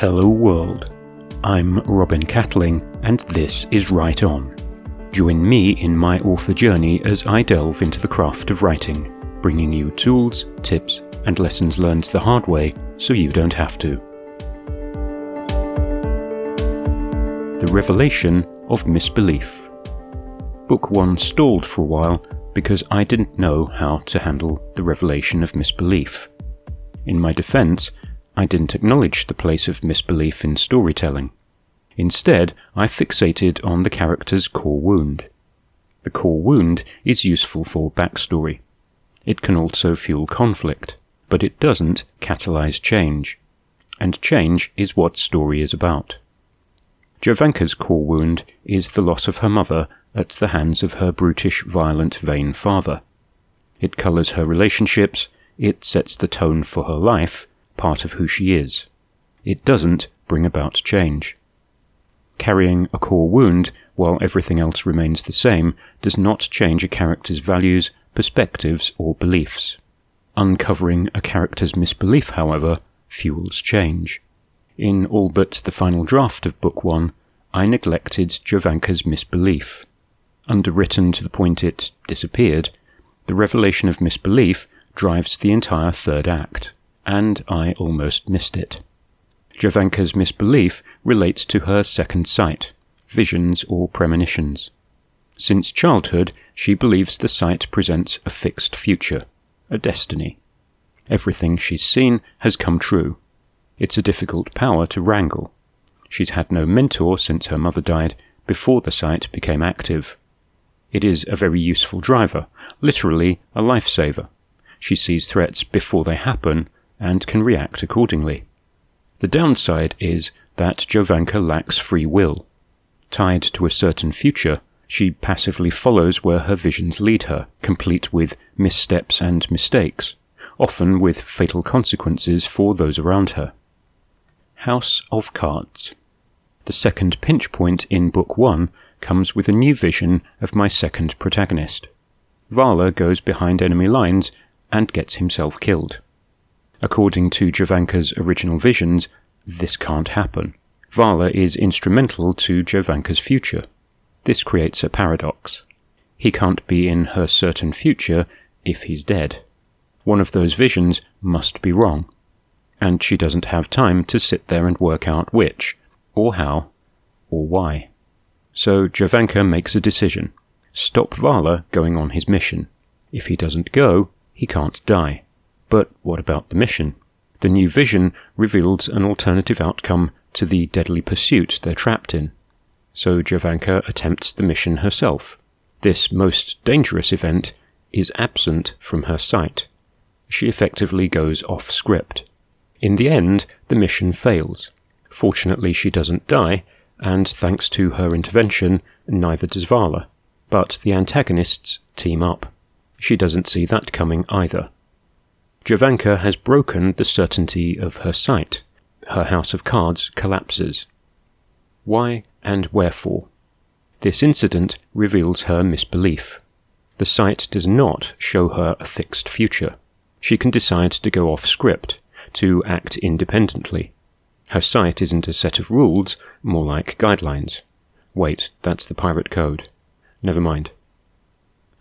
Hello world, I'm Robin Catling and this is Write On. Join me in my author journey as I delve into the craft of writing, bringing you tools, tips and lessons learned the hard way so you don't have to. The Revelation of Misbelief. Book 1 stalled for a while because I didn't know how to handle the revelation of misbelief. In my defense, I didn't acknowledge the place of misbelief in storytelling. Instead, I fixated on the character's core wound. The core wound is useful for backstory. It can also fuel conflict, but it doesn't catalyse change. And change is what story is about. Jovanka's core wound is the loss of her mother at the hands of her brutish, violent, vain father. It colours her relationships, it sets the tone for her life, part of who she is. It doesn't bring about change. Carrying a core wound while everything else remains the same does not change a character's values, perspectives, or beliefs. Uncovering a character's misbelief, however, fuels change. In all but the final draft of Book 1, I neglected Jovanka's misbelief. Underwritten to the point it disappeared, the revelation of misbelief drives the entire third act, and I almost missed it. Jovanka's misbelief relates to her second sight, visions or premonitions. Since childhood, she believes the sight presents a fixed future, a destiny. Everything she's seen has come true. It's a difficult power to wrangle. She's had no mentor since her mother died, before the sight became active. It is a very useful driver, literally a lifesaver. She sees threats before they happen and can react accordingly. The downside is that Jovanka lacks free will. Tied to a certain future, she passively follows where her visions lead her, complete with missteps and mistakes, often with fatal consequences for those around her. House of Cards. The second pinch point in Book 1 comes with a new vision of my second protagonist. Vala goes behind enemy lines and gets himself killed. According to Jovanka's original visions, this can't happen. Vala is instrumental to Jovanka's future. This creates a paradox. He can't be in her certain future if he's dead. One of those visions must be wrong, and she doesn't have time to sit there and work out which, or how, or why. So Jovanka makes a decision. Stop Vala going on his mission. If he doesn't go, he can't die. But what about the mission? The new vision reveals an alternative outcome to the deadly pursuit they're trapped in. So Jovanka attempts the mission herself. This most dangerous event is absent from her sight. She effectively goes off script. In the end, the mission fails. Fortunately, she doesn't die, and thanks to her intervention, neither does Vala. But the antagonists team up. She doesn't see that coming either. Jovanka has broken the certainty of her sight. Her house of cards collapses. Why and wherefore? This incident reveals her misbelief. The sight does not show her a fixed future. She can decide to go off script, to act independently. Her sight isn't a set of rules, more like guidelines. Wait, that's the pirate code. Never mind.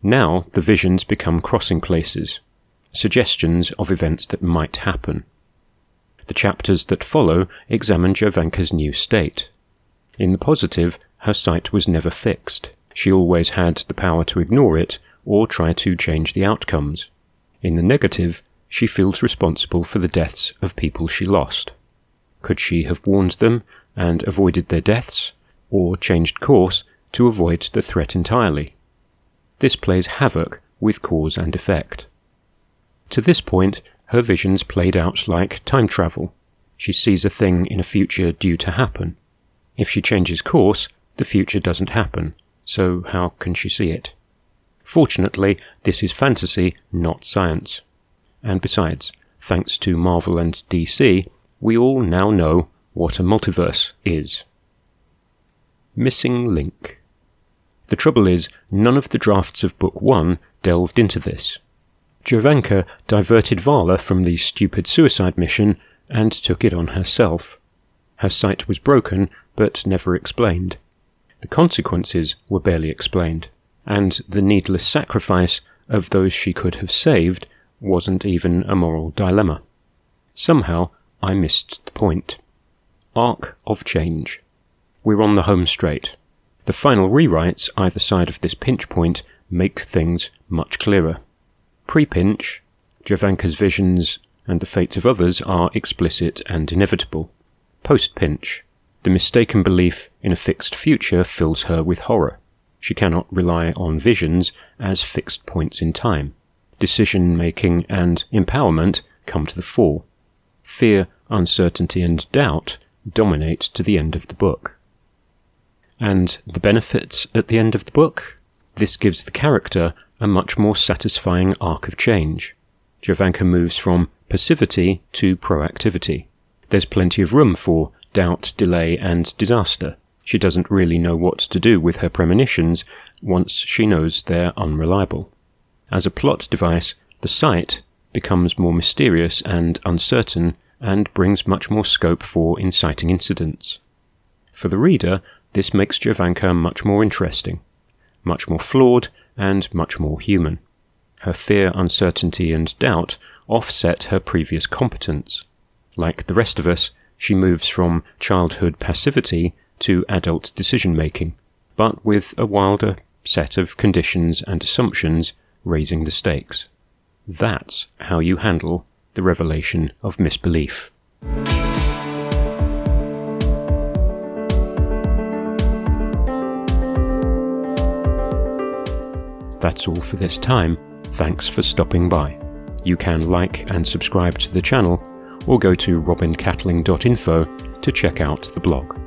Now the visions become crossing places, suggestions of events that might happen. The chapters that follow examine Jovanka's new state. In the positive, her sight was never fixed. She always had the power to ignore it or try to change the outcomes. In the negative, she feels responsible for the deaths of people she lost. Could she have warned them and avoided their deaths, or changed course to avoid the threat entirely? This plays havoc with cause and effect. To this point, her visions played out like time travel. She sees a thing in a future due to happen. If she changes course, the future doesn't happen, so how can she see it? Fortunately, this is fantasy, not science. And besides, thanks to Marvel and DC, we all now know what a multiverse is. Missing link. The trouble is, none of the drafts of Book 1 delved into this. Jovanka diverted Vala from the stupid suicide mission and took it on herself. Her sight was broken, but never explained. The consequences were barely explained, and the needless sacrifice of those she could have saved wasn't even a moral dilemma. Somehow, I missed the point. Arc of change. We're on the home straight. The final rewrites either side of this pinch point make things much clearer. Pre-pinch, Jovanka's visions and the fates of others are explicit and inevitable. Post-pinch, the mistaken belief in a fixed future fills her with horror. She cannot rely on visions as fixed points in time. Decision-making and empowerment come to the fore. Fear, uncertainty and doubt dominate to the end of the book. And the benefits at the end of the book? This gives the character a much more satisfying arc of change. Jovanka moves from passivity to proactivity. There's plenty of room for doubt, delay and disaster. She doesn't really know what to do with her premonitions once she knows they're unreliable. As a plot device, the sight becomes more mysterious and uncertain and brings much more scope for inciting incidents. For the reader, this makes Jovanka much more interesting, much more flawed, and much more human. Her fear, uncertainty, and doubt offset her previous competence. Like the rest of us, she moves from childhood passivity to adult decision-making, but with a wilder set of conditions and assumptions raising the stakes. That's how you handle the revelation of misbelief. That's all for this time. Thanks for stopping by. You can like and subscribe to the channel, or go to robincatling.info to check out the blog.